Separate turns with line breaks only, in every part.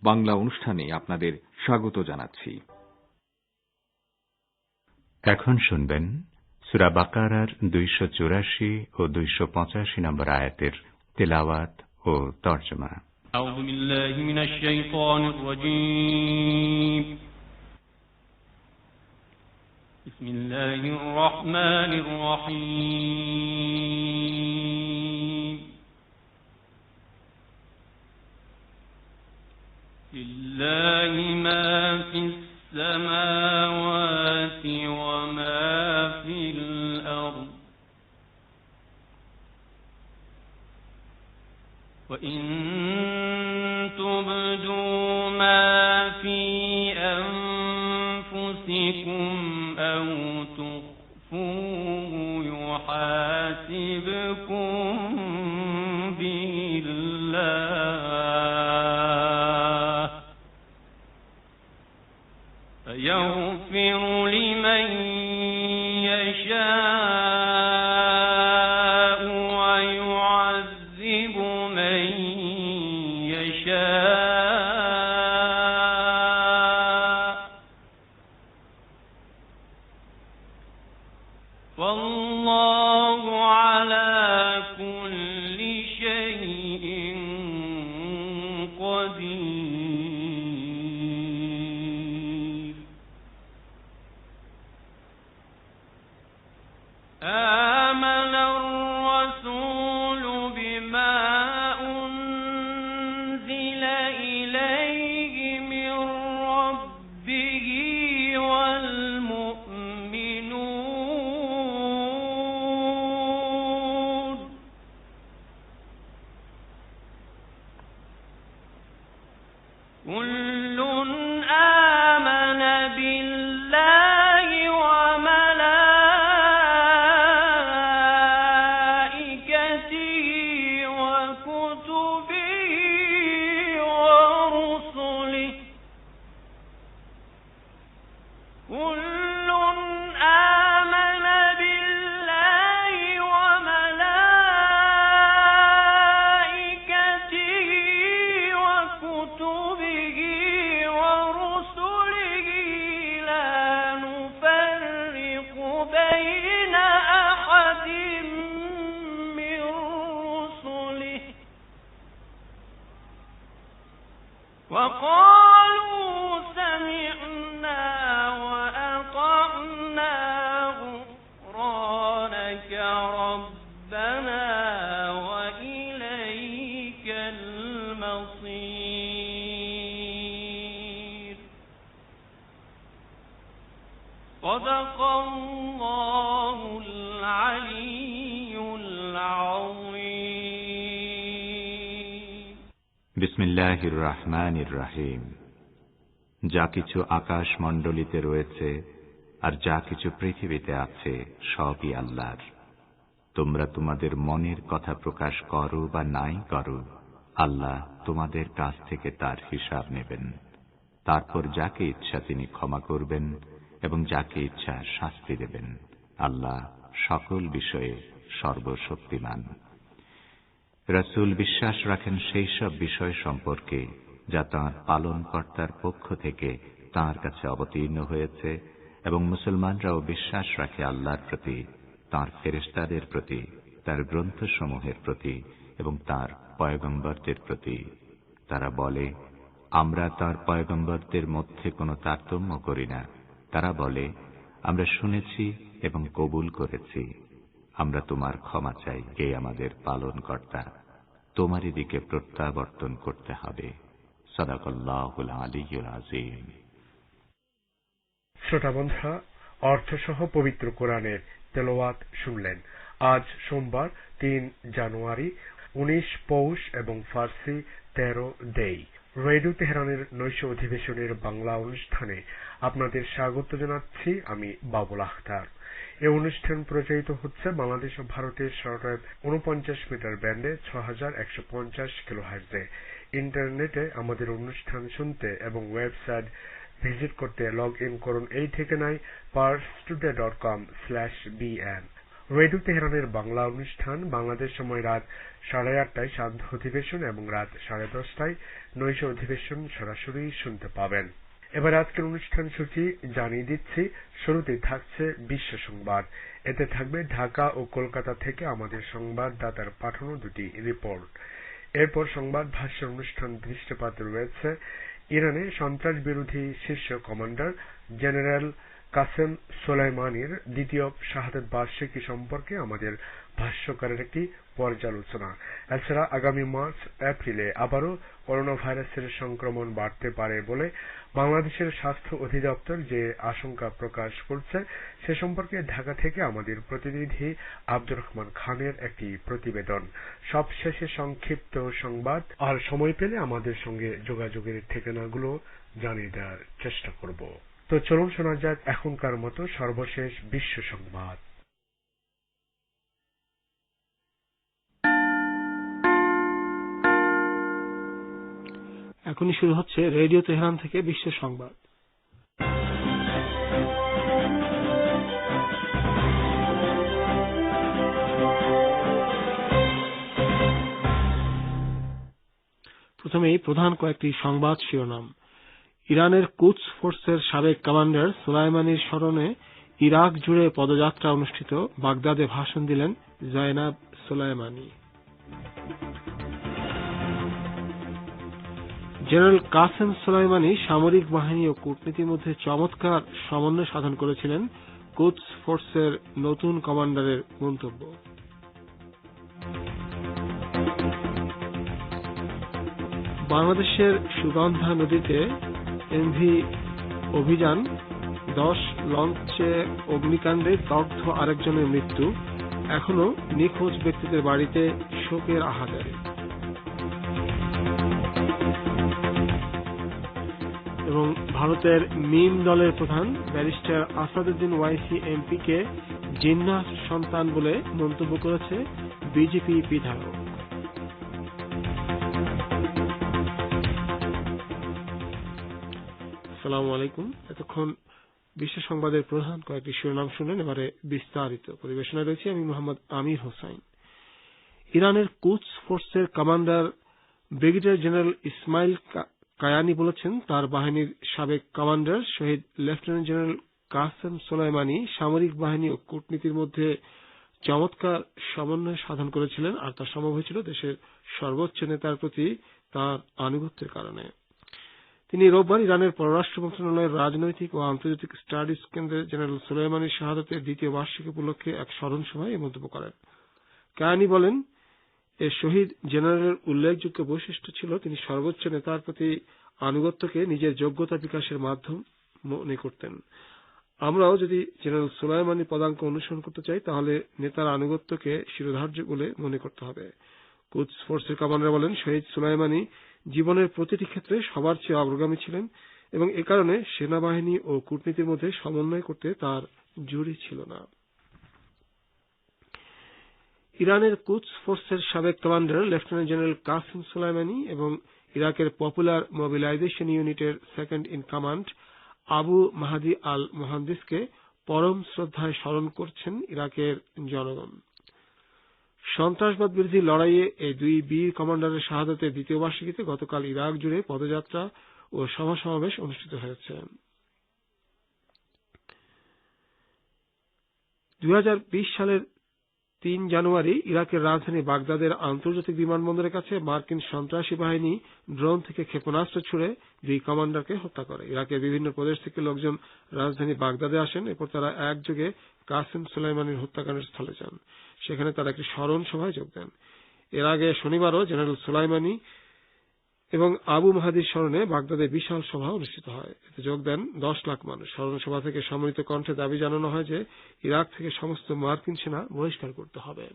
বাংলা অনুষ্ঠানে আপনাদের স্বাগত জানাচ্ছি।
এখন শুনবেন সূরা বাকারার 284 ও 285 নম্বর আয়াতের তেলাওয়াত ও তরজমা।
আউযু বিল্লাহি মিনাশ শাইতানির রাজীম। বিসমিল্লাহির রহমানির রহিম। লিল্লাহি মা ফিস সামাওয়াতি ওয়া মা ফিল আরদ ওয়া ইন তুবদু মা ফি আনফুসিকুম আও তুখফুহু ইউহাসিবকুম বিল্লাহ فيغفر لمن يشاء ويعذب من يشاء والله على كل شيء قدير. آمن الرسول بما أنزل إليه من ربه والمؤمنون كل آمن بالله وقالوا سمعنا وأطعنا غفرانك ربنا وإليك المصير. صدق الله العلي العظيم.
বিসমিল্লাহির রহমানির রহিম। যা কিছু আকাশ মণ্ডলীতে রয়েছে আর যা কিছু পৃথিবীতে আছে সবই আল্লাহর। তোমরা তোমাদের মনের কথা প্রকাশ করো বা নাই করো, আল্লাহ তোমাদের কাছ থেকে তার হিসাব নেবেন। তারপর যাকে ইচ্ছা তিনি ক্ষমা করবেন এবং যাকে ইচ্ছা শাস্তি দেবেন। আল্লাহ সকল বিষয়ে সর্বশক্তিমান। রাসূল বিশ্বাস রাখেন সেই সব বিষয় সম্পর্কে যা তাঁর পালনকর্তার পক্ষ থেকে তাঁর কাছে অবতীর্ণ হয়েছে, এবং মুসলমানরাও বিশ্বাস রাখে আল্লাহর প্রতি, তাঁর ফেরেশতাদের প্রতি, তার গ্রন্থসমূহের প্রতি এবং তাঁর পয়গম্বরদের প্রতি। তারা বলে, আমরা তাঁর পয়গম্বরদের মধ্যে কোনো তারতম্য করি না। তারা বলে, আমরা শুনেছি এবং কবুল করেছি। আমরা তোমার ক্ষমা চাই, হে আমাদের পালনকর্তা। তোমারই দিকে প্রত্যাবর্তন করতে হবে। সাদাকাল্লাহুল আলিয়্যুল আযীম।
শ্রোতা বন্ধুরা, অর্থসহ পবিত্র কোরআনের তেলাওয়াত শুনলেন। আজ সোমবার 3 জানুয়ারি, 19 পৌষ এবং ফার্সি 13 দেই। রেডিও তেহরানের নৈশ অধিবেশনের বাংলা অনুষ্ঠানে আপনাদের স্বাগত জানাচ্ছি আমি বাবুল আখতার। এই অনুষ্ঠান প্রচারিত হচ্ছে বাংলাদেশ ও ভারতের শর্টওয়েভ 49 মিটার ব্যান্ডে 6150 কিলোহার্টজে। ইন্টারনেটে আমাদের অনুষ্ঠান শুনতে এবং ওয়েবসাইট ভিজিট করতে লগ ইন করুন এই ঠিকানায় parstoday.com/bn। রেডিও তেহরানের বাংলা অনুষ্ঠান বাংলাদেশ সময় রাত 8:30টায় সান্ধ্য অধিবেশন এবং রাত 10:30টায় নৈশ অধিবেশন সরাসরি শুনতে পাবেন। এবার আজকের অনুষ্ঠান সূচি জানিয়ে দিচ্ছি। শুরুতেই থাকছে বিশ্ব সংবাদ। এতে থাকবে ঢাকা ও কলকাতা থেকে আমাদের সংবাদদাতার পাঠানো দুটি রিপোর্ট। এরপর সংবাদ ভাষ্যের অনুষ্ঠান দৃষ্টিপাত রয়েছে ইরানে সন্ত্রাস বিরোধী শীর্ষ কমান্ডার জেনারেল কাসেম সোলাইমানির দ্বিতীয় শাহাদাত বার্ষিকী সম্পর্কে আমাদের ভাষ্যকারের একটি পর্যালোচনা। এছাড়া আগামী মার্চ এপ্রিলে আবারও করোনা ভাইরাসের সংক্রমণ বাড়তে পারে বলে বাংলাদেশের স্বাস্থ্য অধিদপ্তর যে আশঙ্কা প্রকাশ করছে সে সম্পর্কে ঢাকা থেকে আমাদের প্রতিনিধি আব্দুর রহমান খানের একটি প্রতিবেদন। সবশেষে সংক্ষিপ্ত সংবাদ, আর সময় পেলে আমাদের সঙ্গে যোগাযোগের ঠিকানাগুলো জানিয়ে দেওয়ার চেষ্টা করব। তো চলুন শোনা যাক এখনকার মতো সর্বশেষ বিশ্ব সংবাদ।
এখনই শুরু হচ্ছে রেডিও তেহরান থেকে বিশ্ব সংবাদ। প্রথমেই প্রধান কয়েকটি সংবাদ শিরোনাম। ইরানের কুদস ফোর্সের সাবেক কমান্ডার সুলাইমানির স্মরণে ইরাক জুড়ে পদযাত্রা অনুষ্ঠিত, বাগদাদে ভাষণ দিলেন Zainab Soleimani. General Qasem Soleimani সামরিক বাহিনী ও কূটনীতির মধ্যে চমৎকার সমন্বয় সাধন করেছিলেন, কুদস ফোর্সের নতুন কমান্ডারের মন্তব্য। বাংলাদেশের সুগন্ধা নদীতে এমভি অভিযান, 10 লঞ্চে অগ্নিকাণ্ডে দগ্ধ আরেকজনের মৃত্যু, এখনো নিখোঁজ ব্যক্তিদের বাড়িতে শোকের আহাজারি। এবং ভারতের মিম দলের প্রধান ব্যারিস্টার আসাদুদ্দিন ওয়াইসি এমপিকে জিন্নাহ সন্তান বলে মন্তব্য করেছে বিজেপি বিধায়ক। আসসালামু আলাইকুম। এতক্ষণ বিশ্ব সংবাদের প্রধান কয়েকটি শিরোনাম শুনলেন, এবারে বিস্তারিত। পরিবেশনায় রয়েছে আমি মোহাম্মদ আমির হোসাইন। ইরানের কুদস ফোর্সের commander brigadier general Ismail Kayani বলেছেন, তার বাহিনীর সাবেক কমান্ডার শহীদ লেফটেন্যান্ট জেনারেল কাসেম সোলাইমানি সামরিক বাহিনী ও কূটনীতির মধ্যে চমৎকার সমন্বয় সাধন করেছিলেন, আর তা সম্ভব হয়েছিল দেশের সর্বোচ্চ নেতার প্রতি তার আনুগত্যের কারণে। তিনি রোববার ইরানের পররাষ্ট্র মন্ত্রণালয়ের রাজনৈতিক ও আন্তর্জাতিক স্টাডিজ কেন্দ্রে জেনারেল সোলাইমানির শাহাদাতের দ্বিতীয় বার্ষিকী উপলক্ষে এক স্মরণ সভায় এই মন্তব্য করেন। কায়ানি বলেন, এ শহীদ জেনারেলের উল্লেখযোগ্য বৈশিষ্ট্য ছিল তিনি সর্বোচ্চ নেতার প্রতি আনুগত্যকে নিজের যোগ্যতা বিকাশের মাধ্যম মনে করতেন। আমরাও যদি জেনারেল সোলাইমানির পদাঙ্ক অনুসরণ করতে চাই তাহলে নেতার আনুগত্যকে শিরোধার্য বলে মনে করতে হবে। কুদস ফোর্সের কমান্ডার বলেন, শহীদ সোলাইমানি জীবনের প্রতিটি ক্ষেত্রে সবার চেয়ে অগ্রগামী ছিলেন এবং এ কারণে সেনাবাহিনী ও কূটনীতির মধ্যে সমন্বয় করতে তার জুড়ি ছিল না। ইরানের কুদস ফোর্সের সাবেক commander lieutenant general Qasem Soleimani এবং ইরাকের পপুলার মোবিলাইজেশন ইউনিটের সেকেন্ড ইন কমান্ড আবু মাহাদি আল মোহান্দিসকে পরম শ্রদ্ধায় স্মরণ করছেন ইরাকের জনগণ। সন্ত্রাসবাদ বিরোধী লড়াইয়ে এই দুই বীর কমান্ডারের শাহাদাতের দ্বিতীয় বার্ষিকীতে গতকাল ইরাক জুড়ে পদযাত্রা ও সভা সমাবেশ অনুষ্ঠিত হয়েছে। 2020 সালের 3 জানুয়ারি ইরাকের রাজধানী বাগদাদের আন্তর্জাতিক বিমানবন্দরের কাছে মার্কিন সন্ত্রাসী বাহিনী ড্রোন থেকে ক্ষেপণাস্ত্র ছুড়ে দুই কমান্ডারকে হত্যা করে। ইরাকের বিভিন্ন প্রদেশ থেকে লোকজন রাজধানী বাগদাদে আসেন, এরপর তারা একযোগে কাসেম সোলাইমানির হত্যাকাণ্ডের স্থলে যান। সেখানে তারা একটি স্মরণ সভায় যোগ দেন। এর আগে শনিবারও জেনারেল সোলাইমানি এবং আবু মাহাদির স্মরণে বাগদাদে বিশাল সভা অনুষ্ঠিত হয়। এতে যোগ দেন 10 লাখ মানুষ। স্মরণ সভা থেকে সম্মিলিত কণ্ঠে দাবি জানানো হয় যে ইরাক থেকে সমস্ত মার্কিন সেনা বহিষ্কার করতে হবে।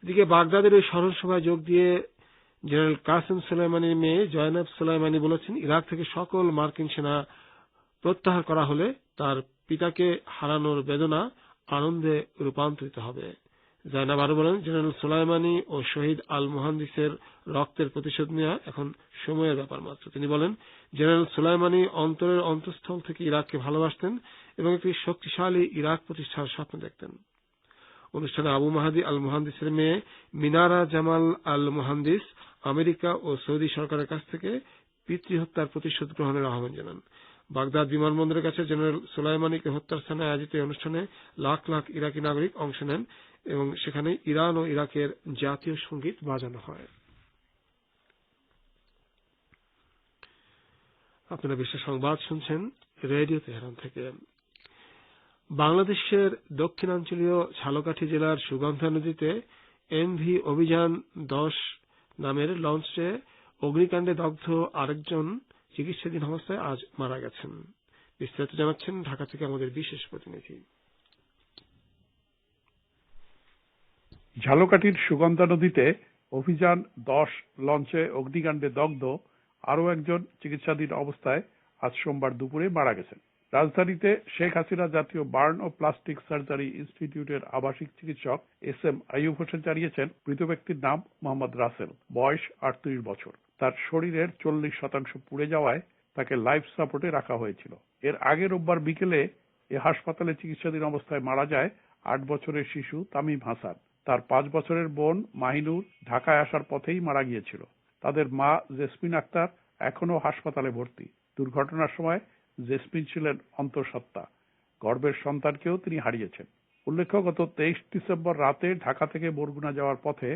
এদিকে বাগদাদের ওই স্মরণ সভায় যোগ দিয়ে জেনারেল কাসেম সোলাইমানির মেয়ে জয়নাব সোলাইমানি বলেছেন, ইরাক থেকে সকল মার্কিন সেনা প্রত্যাহার করা হলে তার পিতাকে হারানোর বেদনা আনন্দে রূপান্তরিত হবে। জয়নাব আরো বলেন, জেনারেল সোলাইমানি ও শহীদ আল মোহান্দিসের রক্তের প্রতিশোধ নেওয়া এখন সময়ের ব্যাপার মাত্র। তিনি বলেন, জেনারেল সোলাইমানি অন্তরের অন্তঃস্থল থেকে ইরাককে ভালোবাসতেন এবং একটি শক্তিশালী ইরাক প্রতিষ্ঠার স্বপ্ন দেখতেন। অনুষ্ঠানে আবু মাহাদি আল মুহান্দিসের মেয়ে মিনারা জামাল আল মুহান্দিস আমেরিকা ও সৌদি সরকারের কাছ থেকে পিতৃহত্যার প্রতিশোধ গ্রহণের আহ্বান জানান। বাগদাদ বিমানবন্দরের কাছে জেনারেল সোলাইমানিকে হত্যার স্থানে আয়োজিত এই অনুষ্ঠানে লাখ লাখ ইরাকি নাগরিক অংশ নেন এবং সেখানে ইরান ও ইরাকের জাতীয় সঙ্গীত বাজানো হয়। আপনারা বিশ্ব সংবাদ শুনছেন রেডিও তেহরান থেকে। বাংলাদেশের দক্ষিণাঞ্চলীয় ঝালকাঠি জেলার সুগন্ধা নদীতে এমভি অভিযান 10 নামের লঞ্চে অগ্নিকাণ্ডে দগ্ধ আরেকজন চিকিৎসাধীন অবস্থায় আজ মারা গেছেন। বিস্তারিত জানাচ্ছেন ঢাকা থেকে আমাদের বিশেষ প্রতিনিধি।
ঝালকাঠির সুগন্ধা নদীতে অভিযান 10 লঞ্চে অগ্নিকাণ্ডে দগ্ধ আরও একজন চিকিৎসাধীন অবস্থায় আজ সোমবার দুপুরে মারা গেছেন। রাজধানীতে শেখ হাসিনা জাতীয় বার্ন ও প্লাস্টিক সার্জারি ইনস্টিটিউটের আবাসিক চিকিৎসক SM আইয়ুব হোসেন জানিয়েছেন, মৃত ব্যক্তির নাম মোহাম্মদ রাসেল, বয়স 38 বছর। তার শরীরের 40% পুড়ে যাওয়ায় তাকে লাইফ সাপোর্টে রাখা হয়েছিল। এর আগে রোববার বিকেলে এ হাসপাতালে চিকিৎসাধীন অবস্থায় মারা যায় 8 বছরের শিশু তামিম হাসান। তার 5 বছরের বোন মাহিনুর ঢাকায় আসার পথেই মারা গিয়েছিল। তাদের মা জেসমিন আক্তার এখনো হাসপাতালে ভর্তি। দুর্ঘটনার সময় জেসমিন ছিলেন অন্তঃসত্ত্বা। গর্ভের সন্তানকেও তিনি হারিয়েছেন। উল্লেখ্য, গত 23 ডিসেম্বর রাতে ঢাকা থেকে বরগুনা যাওয়ার পথে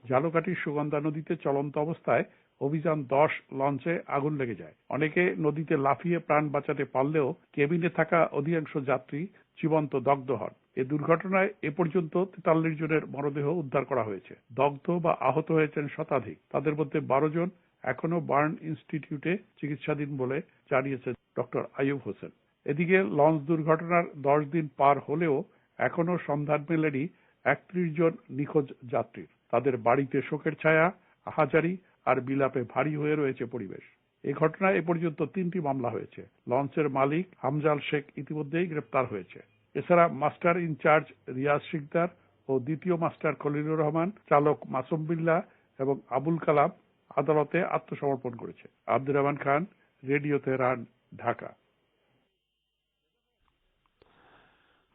ঝালকাঠির সুগন্ধা নদীতে চলন্ত অবস্থায় অভিযান 10 লঞ্চে আগুন লেগে যায়। অনেকে নদীতে লাফিয়ে প্রাণ বাঁচাতে পারলেও কেবিনে থাকা অধিকাংশ যাত্রী জীবন্ত দগ্ধ হন। এ দুর্ঘটনায় এ পর্যন্ত 43 জনের মরদেহ উদ্ধার করা হয়েছে। দগ্ধ বা আহত হয়েছেন শতাধিক। তাদের মধ্যে 12 জন এখনো বার্ন ইনস্টিটিউটে চিকিৎসাধীন বলে জানিয়েছেন ডক্টর আইয়ুব হোসেন। এদিকে লঞ্চ দুর্ঘটনার 10 দিন পার হলেও এখনো সন্ধান মেলেনি 31 জন নিখোঁজ যাত্রীর। তাদের বাড়িতে শোকের ছায়া, আহাজারি আর বিলাপে ভারী হয়ে রয়েছে পরিবেশ। এই ঘটনায় এ পর্যন্ত 3টি মামলা হয়েছে। লঞ্চের মালিক হামজাল শেখ ইতিমধ্যেই গ্রেপ্তার হয়েছে। এছাড়া মাস্টার ইনচার্জ রিয়াজ শিকদার ও দ্বিতীয় মাস্টার খলিলুর রহমান, চালক মাসুম বিল্লাহ এবং আবুল কালাম আদালতে আত্মসমর্পণ করেছে। Abdur Rahman Khan, radio Tehran, Dhaka.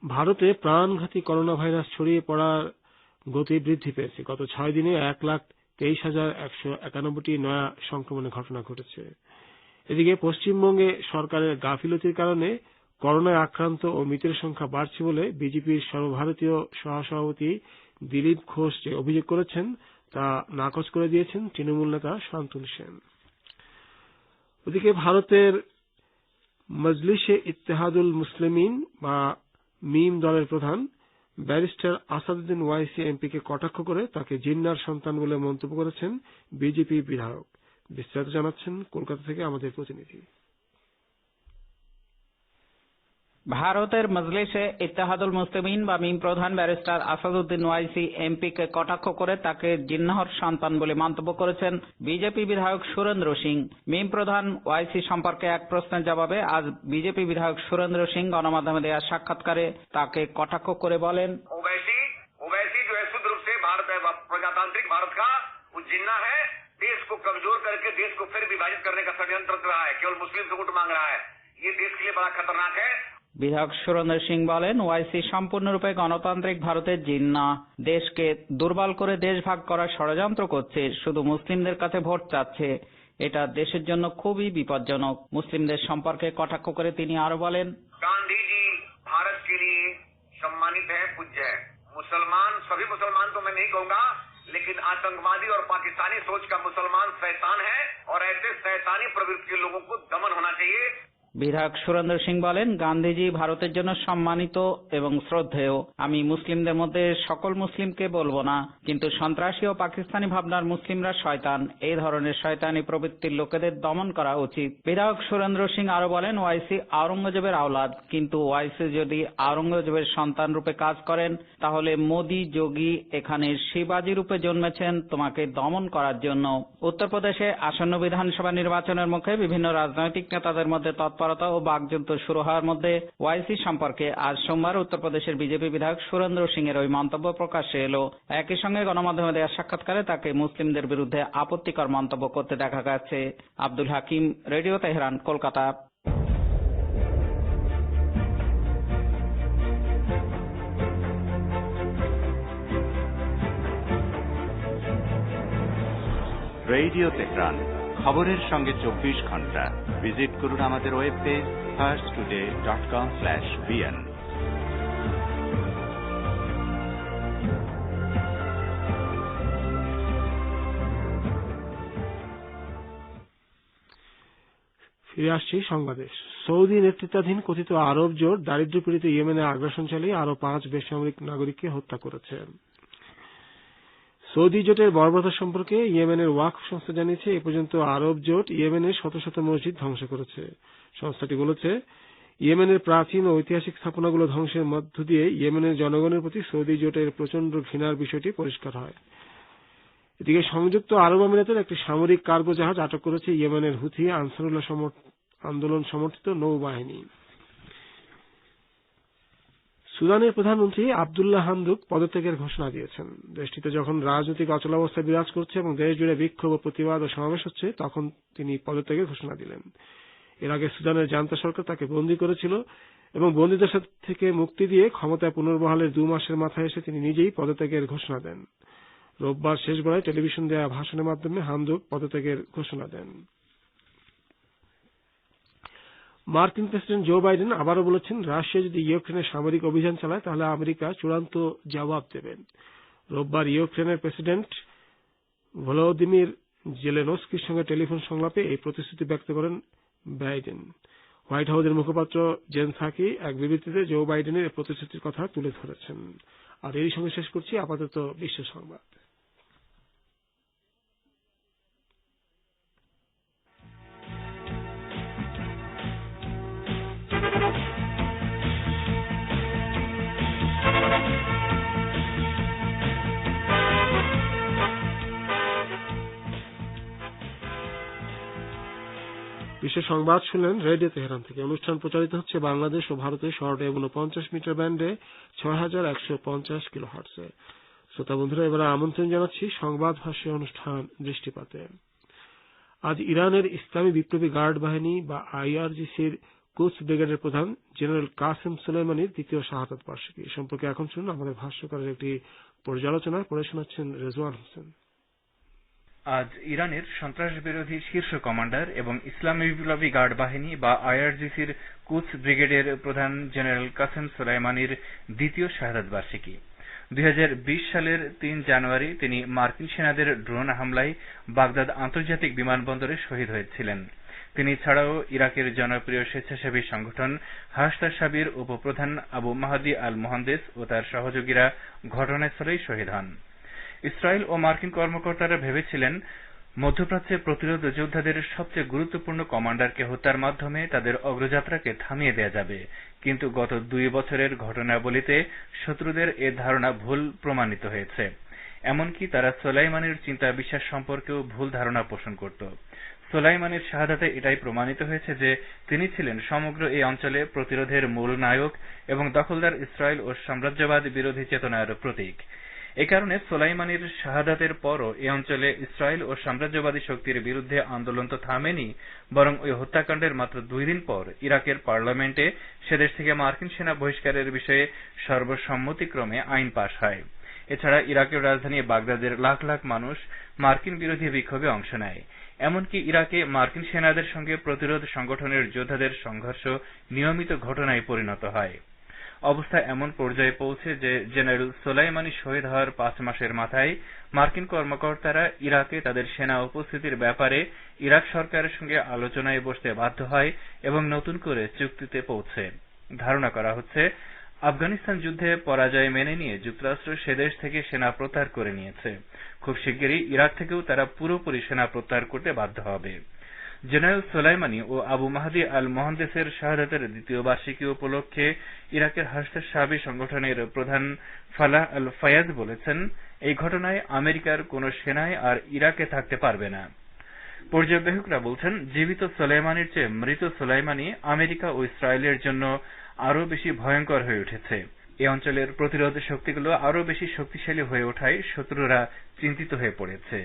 ভারতে প্রাণঘাতী করোনা ভাইরাস ছড়িয়ে পড়ার গতি বৃদ্ধি পেয়েছে। গত 6 দিনে 1,23,191টি নয়া সংক্রমণের ঘটনা ঘটেছে। এদিকে পশ্চিমবঙ্গে সরকারের গাফিলতির কারণে করোনায় আক্রান্ত ও মৃতের সংখ্যা বাড়ছে বলে বিজেপির সর্বভারতীয় সহসভাপতি দিলীপ ঘোষ যে অভিযোগ করেছেন তা নাকচ করে দিয়েছেন তৃণমূল নেতা শান্তনু সেন। ওদিকে ভারতের মজলিসে ইত্তেহাদুল মুসলিমিন বা মিম দলের প্রধান ব্যারিস্টার আসাদুদ্দিন ওয়াইসি এমপিকে কটাক্ষ করে তাকে জিন্নার সন্তান বলে মন্তব্য করেছেন বিজেপি বিধায়ক। বিস্তারিত জানাচ্ছেন কলকাতা থেকে আমাদের প্রতিনিধি।
ভারতের মজলিসে ইত্তেহাদুল মুসলিমিন বা মিম প্রধান ব্যারিস্টার আসাদুদ্দিন ওয়াইসি এমপিকে কটাক্ষ করে তাকে জিন্নাহর সন্তান বলে মন্তব্য করেছেন বিজেপি বিধায়ক সুরেন্দ্র সিং। মিম প্রধান ওয়াইসি সম্পর্কে এক প্রশ্নের জবাবে আজ বিজেপি বিধায়ক সুরেন্দ্র সিং গণমাধ্যমে দেওয়া সাক্ষাৎকারে তাকে কটাক্ষ করে বলেন,
ओवैसी जो है शुद्ध रूप से भारत प्रजातांत्रिक भारत का वो जिन्ना है, देश को कमजोर करके देश को फिर विभाजित करने का षड्यंत्र कर रहा है, केवल मुस्लिम से वोट मांग रहा है। ये देश के लिए बड़ा खतरनाक है।
বিধায়ক সুরেন্দ্র সিং বলেন, ওয়াইসি সম্পূর্ণরূপে গণতান্ত্রিক ভারতের জিন্না, দেশকে দুর্বল করে দেশ ভাগ করার ষড়যন্ত্র করছে, শুধু মুসলিমদের কাছে ভোট চাচ্ছে। এটা দেশের জন্য খুবই বিপজ্জনক। মুসলিমদের সম্পর্কে কটাক্ষ করে তিনি আরো বলেন,
गांधी जी भारत के लिए सम्मानित है, पूज्य है। मुसलमान, सभी मुसलमान तो मैं नहीं कहूंगा, लेकिन आतंकवादी और पाकिस्तानी सोच का मुसलमान शैतान है और ऐसे शैतानी प्रवृत्ति के लोगों को दमन होना चाहिए।
বিধায়ক সুরেন্দ্র সিং বলেন, গান্ধীজি ভারতের জন্য সম্মানিত এবং শ্রদ্ধেয়। আমি মুসলিমদের মধ্যে সকল মুসলিমকে বলবো না, কিন্তু সন্ত্রাসী ও পাকিস্তানি ভাবনার মুসলিমরা শয়তান। এই ধরনের শয়তানি প্রবৃত্তির লোকেদের দমন করা উচিত। বিধায়ক সুরেন্দ্র সিং আরো বলেন, ওয়াইসি আওরঙ্গজেবের আওলাদ, কিন্তু ওয়াইসি যদি আওরঙ্গজেবের সন্তান রূপে কাজ করেন তাহলে মোদি যোগী এখানে শিবাজি রূপে জন্মেছেন তোমাকে দমন করার জন্য। উত্তরপ্রদেশে আসন্ন বিধানসভা নির্বাচনের মুখে বিভিন্ন রাজনৈতিক নেতাদের মধ্যে তৎপরতা ও বাকযুদ্ধ শুরু হওয়ার মধ্যে ওয়াইসি সম্পর্কে আজ সোমবার উত্তরপ্রদেশের বিজেপি বিধায়ক সুরেন্দ্র সিং এর ওই মন্তব্য প্রকাশ্যে এলো। একই সঙ্গে গণমাধ্যমে দেওয়া সাক্ষাৎকারে তাকে মুসলিমদের বিরুদ্ধে আপত্তিকর মন্তব্য করতে দেখা গেছে। Abdul Hakim, radio Tehran, Kolkata.
Radio Tehran, খবরের সঙ্গে 24 ঘন্টা। ভিজিট করুন আমাদের ওয়েব পেজ farstoday.com/bn।
ফিরে আসছি সংবাদে। সৌদি নেতৃত্বাধীন কথিত আরব জোট দারিদ্র্যপীড়িত ইয়েমেনে আগ্রাসন চালিয়ে আরো 5 বেসামরিক নাগরিককে হত্যা করেছে। সৌদি জোটের বর্বরতা সম্পর্কে ইয়েমেনের ওয়াকফ সংস্থা জানিয়েছে, এ পর্যন্ত আরব জোট ইয়েমেনের শত শত মসজিদ ধ্বংস করেছে। সংস্থাটি বলেছে, ইয়েমেনের প্রাচীন ও ঐতিহাসিক স্থাপনাগুলো ধ্বংসের মধ্য দিয়ে ইয়েমেনের জনগণের প্রতি সৌদি জোটের প্রচন্ড ঘৃণার বিষয়টি পরিষ্কার হয়। এদিকে সংযুক্ত আরব আমিরাতের একটি সামরিক কার্গো জাহাজ আটক করেছে ইয়েমেনের হুথি আনসারুল্লাহ আন্দোলন সমর্থিত নৌবাহিনী। সুদানের প্রধানমন্ত্রী আব্দুল্লাহ হামদুক পদত্যাগের ঘোষণা দিয়েছেন। দেশটিতে যখন রাজনৈতিক অচলাবস্থা বিরাজ করছে এবং দেশ জুড়ে বিক্ষোভ ও প্রতিবাদ ও সমাবেশ হচ্ছে, তখন তিনি পদত্যাগের ঘোষণা দিলেন। এর আগে সুদানের জান্তা সরকার তাকে বন্দী করেছিল এবং বন্দীদের থেকে মুক্তি দিয়ে ক্ষমতায় পুনর্বহালের 2 মাসের মাথায় এসে তিনি নিজেই পদত্যাগের ঘোষণা দেন। রোববার শেষবেলায় টেলিভিশন দেয়া ভাষণের মাধ্যমে হামদুক পদত্যাগের ঘোষণা দেন। মার্কিন প্রেসিডেন্ট জো বাইডেন আবারও বলেছেন, রাশিয়া যদি ইউক্রেনে সামরিক অভিযান চালায় তাহলে আমেরিকা চূড়ান্ত জবাব দেবেন। রোববার ইউক্রেনের প্রেসিডেন্ট ভলোদিমির জেলেনস্কির সঙ্গে টেলিফোন সংলাপে এই প্রতিশ্রুতি ব্যক্ত করেন বাইডেন। হোয়াইট হাউসের মুখপাত্র জেন সাকি এক বিবৃতিতে জো বাইডেনের প্রতিশ্রুতির কথা তুলে ধরেছেন। আর এরই সঙ্গে শেষ করছি আপাতত বিশ্ব সংবাদ। বিশ্ব সংবাদ শুনলেন রেডিও তেহরান থেকে। অনুষ্ঠান প্রচারিত হচ্ছে বাংলাদেশ ও ভারতের শর্ট ওয়েভ 49 মিটার ব্যান্ডে 6150 কিলোহার্টজে। শ্রোতা বন্ধুরা, এবারে আমন্ত্রণ জানাচ্ছি সংবাদ ভাষ্য অনুষ্ঠান দৃষ্টিপাতে। আজ ইরানের ইসলামী বিপ্লবী গার্ড বাহিনী বা আইআরজিসির কুদস ব্রিগেডের প্রধান জেনারেল কাসেম সুলাইমানির 2য় শাহাদাত বার্ষিকী। এ সম্পর্কে এখন শুনুন আমাদের ভাষ্যকারের একটি পর্যালোচনা। পড়ে শোনাচ্ছেন রেজওয়ান হোসেন।
আজ ইরানের সন্ত্রাস বিরোধী শীর্ষ কমান্ডার এবং ইসলামী বিপ্লবী গার্ড বাহিনী বা আইআরজিসির কুদস ব্রিগেডের প্রধান জেনারেল কাসেম সুলাইমানির 2য় শাহাদাত বার্ষিকী। 2020 সালের 3 জানুয়ারি তিনি মার্কিন সেনাদের ড্রোন হামলায় বাগদাদ আন্তর্জাতিক বিমানবন্দরে শহীদ হয়েছিলেন। তিনি ছাড়াও ইরাকের জনপ্রিয় স্বেচ্ছাসেবী সংগঠন হাশদ শাবির উপপ্রধান আবু মাহদি আল মোহান্দেস ও তার সহযোগীরা ঘটনাস্থলেই শহীদ হন। ইসরায়েল ও মার্কিন কর্মকর্তারা ভেবেছিলেন মধ্যপ্রাচ্যে প্রতিরোধ যোদ্ধাদের সবচেয়ে গুরুত্বপূর্ণ কমান্ডারকে হত্যার মাধ্যমে তাদের অগ্রযাত্রাকে থামিয়ে দেয়া যাবে, কিন্তু গত 2 বছরের ঘটনাবলিতে শত্রুদের এ ধারণা ভুল প্রমাণিত হয়েছে। এমনকি তারা সোলাইমানির চিন্তা বিশ্বাস সম্পর্কেও ভুল ধারণা পোষণ করত। সোলাইমানির শাহাদাতে এটাই প্রমাণিত হয়েছে যে তিনি ছিলেন সমগ্র এই অঞ্চলে প্রতিরোধের মূল নায়ক এবং দখলদার ইসরায়েল ও সাম্রাজ্যবাদ বিরোধী চেতনার প্রতীক। এ কারণে সোলাইমানির শাহাদাতের পরও এ অঞ্চলে ইসরায়েল ও সাম্রাজ্যবাদী শক্তির বিরুদ্ধে আন্দোলন তো থামেনি, বরং ওই হত্যাকাণ্ডের মাত্র 2 দিন পর ইরাকের পার্লামেন্টে সেদেশ থেকে মার্কিন সেনা বহিষ্কারের বিষয়ে সর্বসম্মতিক্রমে আইন পাশ হয়। এছাড়া ইরাকের রাজধানী বাগদাদের লাখ লাখ মানুষ মার্কিন বিরোধী বিক্ষোভে অংশ নেয়। এমনকি ইরাকে মার্কিন সেনাদের সঙ্গে প্রতিরোধ সংগঠনের যোদ্ধাদের সংঘর্ষ নিয়মিত ঘটনায় পরিণত হয়। অবস্থা এমন পর্যায়ে পৌঁছে যে জেনারেল সোলাইমানি শহীদ হওয়ার 5 মাসের মাথায় মার্কিন কর্মকর্তারা ইরাকে তাদের সেনা উপস্থিতির ব্যাপারে ইরাক সরকারের সঙ্গে আলোচনায় বসতে বাধ্য হয় এবং নতুন করে চুক্তিতে পৌঁছে। ধারণা করা হচ্ছে আফগানিস্তান যুদ্ধে পরাজয় মেনে নিয়ে যুক্তরাষ্ট্র সেদেশ থেকে সেনা প্রত্যাহার করে নিয়েছে। খুব শিগগিরই ইরাক থেকেও তারা পুরোপুরি সেনা প্রত্যাহার করতে বাধ্য হবে। জেনারেল সোলাইমানি ও আবু মাহদি আল মোহান্দেসের শাহাদাতের 2য় বার্ষিকী উপলক্ষে ইরাকের হাশদ শাবি সংগঠনের প্রধান ফালাহ আল ফায়াজ বলেছেন, এই ঘটনায় আমেরিকার কোন সেনাই আর ইরাকে থাকতে পারবে না। পর্যবেক্ষকরা বলছেন, জীবিত সোলাইমানির চেয়ে মৃত সোলাইমানি আমেরিকা ও ইসরায়েলের জন্য আরো বেশি ভয়ঙ্কর হয়ে উঠেছে। এ অঞ্চলের প্রতিরোধ শক্তিগুলো আরো বেশি শক্তিশালী হয়ে ওঠায় শত্রুরা চিন্তিত হয়ে পড়েছে।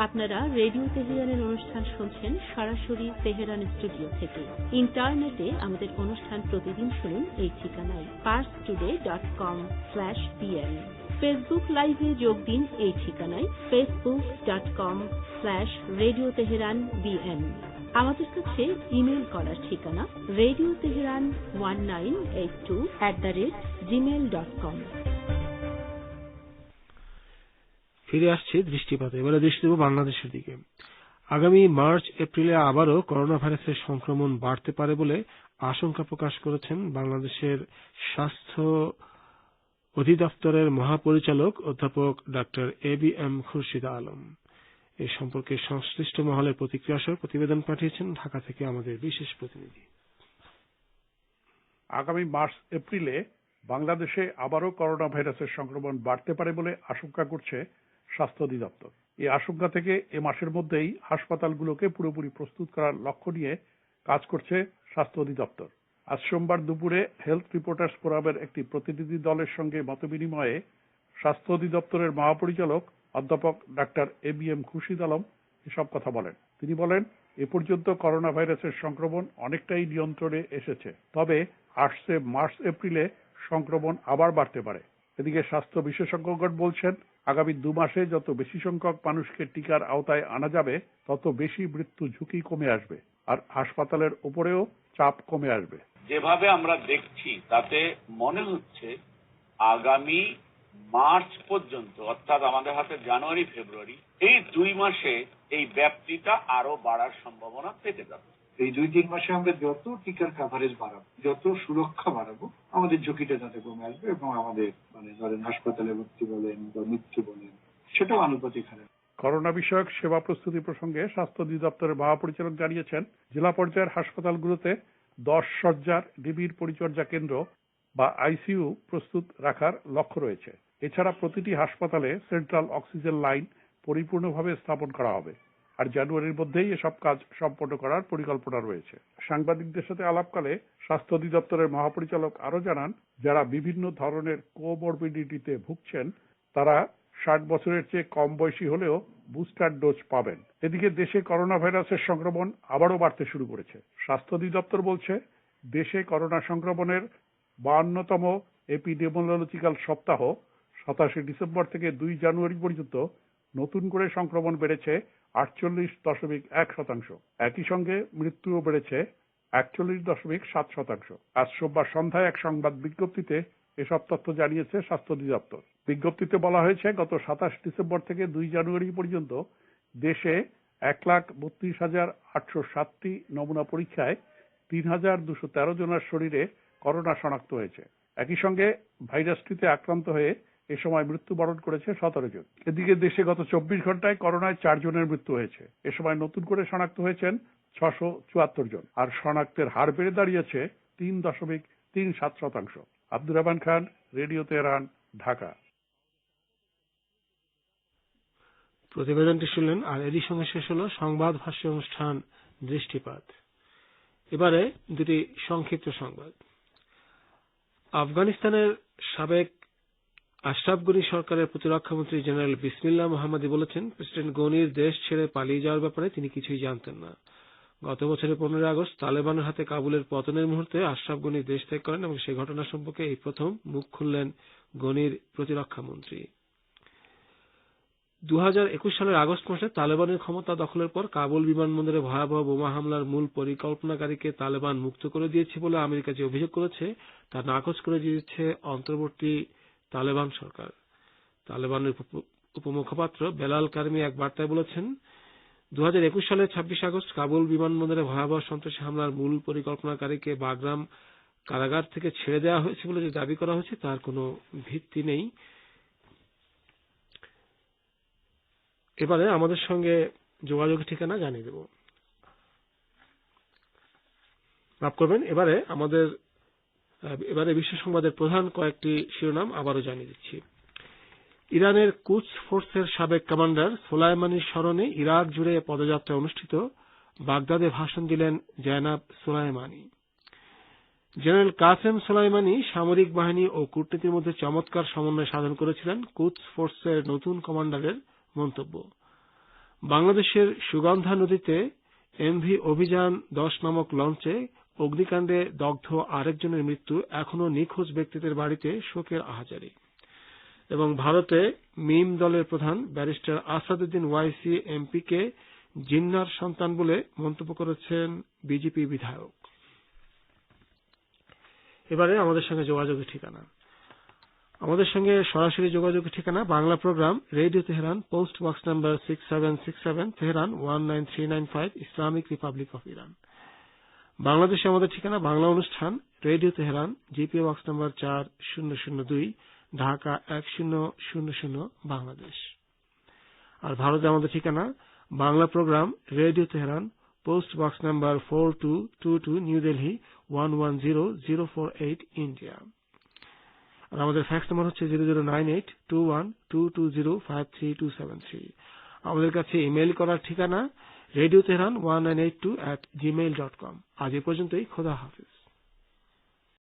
আপনারা রেডিও তেহরানের অনুষ্ঠান শুনছেন সরাসরি তেহরান স্টুডিও থেকে। ইন্টারনেটে আমাদের অনুষ্ঠান প্রতিদিন শুনুন এই ঠিকানায় parstoday.com/pl। ফেসবুক লাইভে যোগ দিন এই ঠিকানায় facebook.com/Radio Tehran BN। আমাদের কাছে ইমেল করার ঠিকানা radioteheran1982@gmail.com।
ফিরে আসছে দৃষ্টিপাতে। এবারে দৃষ্টি দেব বাংলাদেশের দিকে। আগামী মার্চ এপ্রিলে আবারও করোনা ভাইরাসের সংক্রমণ বাড়তে পারে বলে আশঙ্কা প্রকাশ করেছেন বাংলাদেশের স্বাস্থ্য অধিদপ্তরের মহাপরিচালক অধ্যাপক ডক্টর ABM খুরশিদ আলম। এ সম্পর্কে সংশ্লিষ্ট মহলের প্রতিক্রিয়া সহ প্রতিবেদন পাঠিয়েছেন ঢাকা থেকে আমাদের বিশেষ প্রতিনিধি।
আগামী মার্চ এপ্রিলে বাংলাদেশে আবারও করোনা ভাইরাসের সংক্রমণ বাড়তে পারে বলে আশঙ্কা করছে স্বাস্থ্য অধিদপ্তর। এই আশঙ্কা থেকে এ মাসের মধ্যেই হাসপাতালগুলোকে পুরোপুরি প্রস্তুত করার লক্ষ্য নিয়ে কাজ করছে স্বাস্থ্য অধিদপ্তর। আজ সোমবার দুপুরে হেলথ রিপোর্টার্স ফোরামের একটি প্রতিনিধি দলের সঙ্গে মতবিনিময়ে স্বাস্থ্য অধিদপ্তরের মহাপরিচালক অধ্যাপক ডাক্তার ABM খুরশিদ আলম এসব কথা বলেন। তিনি বলেন, এ পর্যন্ত করোনা ভাইরাসের সংক্রমণ অনেকটাই নিয়ন্ত্রণে এসেছে, তবে আসছে মার্চ এপ্রিলে সংক্রমণ আবার বাড়তে পারে। এদিকে স্বাস্থ্য বিশেষজ্ঞগণ বলছেন, আগামী 2 মাসে যত বেশি সংখ্যক মানুষকে টিকার আওতায় আনা যাবে তত বেশি মৃত্যু ঝুঁকি কমে আসবে আর হাসপাতালের উপরেও চাপ কমে আসবে।
যেভাবে আমরা দেখছি তাতে মনে হচ্ছে আগামী মার্চ পর্যন্ত, অর্থাৎ আমাদের হাতে জানুয়ারি ফেব্রুয়ারি, এই 2 মাসে এই ব্যাপ্তিটা আরো বাড়ার সম্ভাবনা থেকে যাবে।
এই 2-3 মাসে আমরা যত টিকার কাভারেজ বাড়াবো, যত সুরক্ষা বাড়াবো, আমাদের ঝুঁকিটা যাতে কমে আসবে এবং আমাদের ধরেন হাসপাতালে ভর্তি বলেন বা মৃত্যু বলেন সেটাও আনুপাতিক হারে।
করোনা বিষয়ক সেবা প্রস্তুতি প্রসঙ্গে স্বাস্থ্য অধিদপ্তরের মহাপরিচালক জানিয়েছেন, জেলা পর্যায়ের হাসপাতালগুলোতে 10 শয্যার নিবিড় পরিচর্যা কেন্দ্র বা ICU প্রস্তুত রাখার লক্ষ্য রয়েছে। এছাড়া প্রতিটি হাসপাতালে সেন্ট্রাল অক্সিজেন লাইন পরিপূর্ণভাবে স্থাপন করা হবে আর জানুয়ারির মধ্যেই এসব কাজ সম্পন্ন করার পরিকল্পনা রয়েছে। সাংবাদিকদের সাথে আলাপকালে স্বাস্থ্য অধিদপ্তরের মহাপরিচালক আরো জানান, যারা বিভিন্ন ধরনের কোমরবিডিটিতে ভুগছেন তারা 60 বছরের চেয়ে কম বয়সী হলেও বুস্টার ডোজ পাবেন। এদিকে দেশে করোনা ভাইরাসের সংক্রমণ আবারও বাড়তে শুরু করেছে। স্বাস্থ্য অধিদপ্তর বলছে, দেশে করোনা সংক্রমণের 52তম এপিডেমিওলজিক্যাল সপ্তাহ 27 ডিসেম্বর থেকে 2 জানুয়ারি পর্যন্ত নতুন করে সংক্রমণ বেড়েছে 48.1%। একই সঙ্গে মৃত্যুও বেড়েছে 41.7%। আজ সোমবার সন্ধ্যায় এক সংবাদ বিজ্ঞপ্তিতে এসব তথ্য জানিয়েছে স্বাস্থ্য অধিদপ্তর। বিজ্ঞপ্তিতে বলা হয়েছে, গত 27 ডিসেম্বর থেকে 2 জানুয়ারি পর্যন্ত দেশে 1,32,807টি নমুনা পরীক্ষায় 3,213 জনের শরীরে করোনা শনাক্ত হয়েছে। একই সঙ্গে ভাইরাসটিতে আক্রান্ত হয়ে এ সময় মৃত্যুবরণ করেছে 17 জন। এদিকে দেশে গত 24 ঘন্টায় করোনায় 4 জনের মৃত্যু হয়েছে। এ সময় নতুন করে শনাক্ত হয়েছেন 674 জন আর শনাক্তের হার বেড়ে দাঁড়িয়েছে 3.37%। Abdur Rahman Khan, radio Tehran, Dhaka.
প্রতিবেদনটি শুনলেন আর এরই সঙ্গে শেষ হল সংবাদ ভাষ্য অনুষ্ঠান দৃষ্টিপাত। এবারে দুটি সংক্ষিপ্ত সংবাদ। আফগানিস্তানের সাবেক আশরাফ গনি সরকারের প্রতিরক্ষামন্ত্রী জেনারেল বিসমিল্লাহ মোহাম্মদী বলেছেন, প্রেসিডেন্ট গনির দেশ ছেড়ে পালিয়ে যাওয়ার ব্যাপারে তিনি কিছুই জানতেন না। গত বছরের 15 আগস্ট তালেবানের হাতে কাবুলের পতনের মুহূর্তে আশরাফ গনি দেশ ত্যাগ করেন এবং সেই ঘটনা সম্পর্কে এই প্রথম মুখ খুললেন গনির প্রতিরক্ষামন্ত্রী। 2021 সালের আগস্ট মাসে তালেবানের ক্ষমতা দখলের পর কাবুল বিমানবন্দরে ভয়াবহ বোমা হামলার মূল পরিকল্পনাকারীকে তালেবান মুক্ত করে দিয়েছে বলে আমেরিকা যে অভিযোগ করেছে তা নাকচ করে দিয়েছে অন্তর্বর্তী তালেবান সরকার। তালেবানের উপমুখপাত্র বেলাল কারমি এক বার্তায় বলেছেন, 2021 সালের 26 আগস্ট কাবুল বিমানবন্দরে ভয়াবহ সন্ত্রাসী হামলার মূল পরিকল্পনাকারীকে বাগরাম কারাগার থেকে ছেড়ে দেওয়া হয়েছে বলে যে দাবি করা হয়েছে তার কোনো ভিত্তি নেই। এবারে আমাদের সঙ্গে যোগাযোগের ঠিকানা জানিয়ে দেব, মাফ করবেন। এবারে বিশ্ব সংবাদের প্রধান কয়েকটি শিরোনাম আবারও জানিয়ে দিচ্ছি। ইরানের কুদস ফোর্সের সাবেক কমান্ডার সোলাইমানির স্মরণে ইরাক জুড়ে পদযাত্রা অনুষ্ঠিত, বাগদাদে ভাষণ দিলেন Zainab Soleimani. General Qasem Soleimani সামরিক বাহিনী ও কূটনীতির মধ্যে চমৎকার সমন্বয় সাধন করেছিলেন, কুদস ফোর্সের নতুন কমান্ডারের মন্তব্য। বাংলাদেশের সুগন্ধা নদীতে এমভি অভিযান 10 নামক লঞ্চে অগ্নিকাণ্ডে দগ্ধ আরেকজনের মৃত্যু, এখনো নিখোঁজ ব্যক্তিদের বাড়িতে শোকের আহাজারি। এবং ভারতে মিম দলের প্রধান ব্যারিস্টার আসাদুদ্দিন ওয়াইসি এমপিকে জিন্নার সন্তান বলে মন্তব্য করেছেন বিজেপি বিধায়ক। এবারে আমাদের সঙ্গে যোগাযোগের ঠিকানা। আমাদের সঙ্গে সরাসরি যোগাযোগের ঠিকানা Bangla programme, radio Tehran, post box number 6767, Tehran 19395, Islamic republic of Iran. বাংলাদেশে আমাদের ঠিকানা বাংলা অনুষ্ঠান, radio Tehran, GPO box number 4002, Dhaka 1000 Bangladesh. আর ভারতে আমাদের ঠিকানা Bangla programme, radio Tehran, post box number 4222, New Delhi 110048, India. আর আমাদের ফ্যাক্স নাম্বার হচ্ছে 00982122053273। আমাদের কাছে ইমেইল করার ঠিকানা radio tehran1982@gmail.com। আজ এ পর্যন্তই। খোদা হাফিজ।